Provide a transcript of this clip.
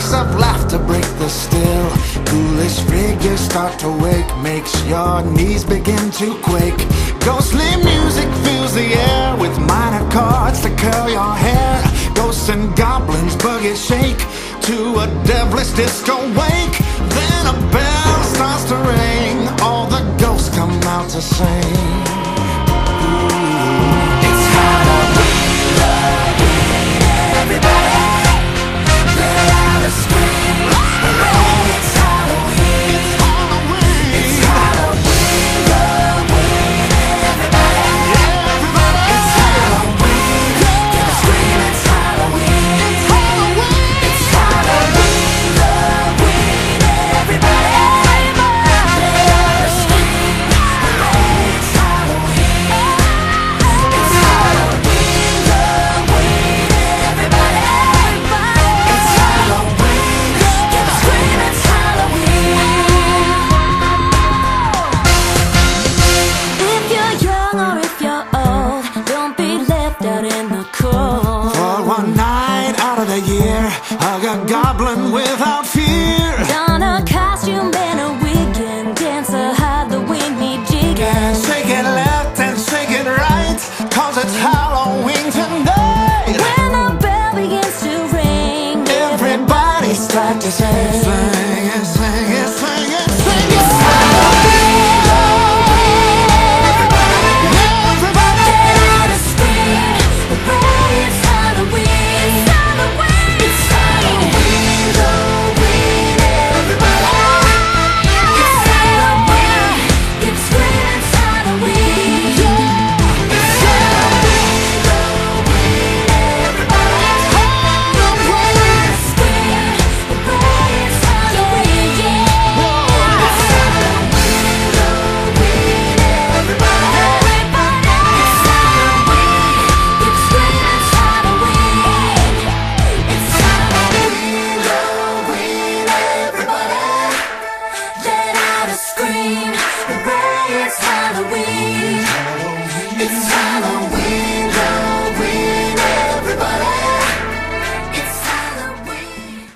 Sparks of laughter break the still. Ghoulish figures start to wake, makes your knees begin to quake. Ghostly music fills the air with minor chords to curl your hair. Ghosts and goblins buggy shake to a devilish disco wake. Then a bell starts to ring, all the ghosts come out to sing. It's Halloween, everybody let out a scream. Hooray, it's Halloween. It's Halloween, everybody. It's Halloween. Give a scream, it's Halloween. It's Halloween, everybody. Let out a scream. Hooray, it's Halloween. It's Halloween, everybody. It's Halloween. Give a scream, it's Halloween. If you're young or if you're old, don't be left out in the cold. For one night out of the year, hug a goblin without fear. Don a costume and a wig and dance a Halloween jig. And shake it left and shake it right, cause it's Halloween tonight. When the bell begins to ring, everybody start to sing. Sing it, sing it, sing it, sing it. It's Halloween, everybody. Let out a scream. Hooray, it's Halloween. It's Halloween, everybody. It's Halloween. Give a scream, it's Halloween. It's Halloween, everybody. Let out a scream. Hooray, it's Halloween. It's Halloween, everybody. It's Halloween. Give a scream, it's Halloween. It's Halloween, everybody. Let out a scream. Hooray, it's Halloween. It's Halloween.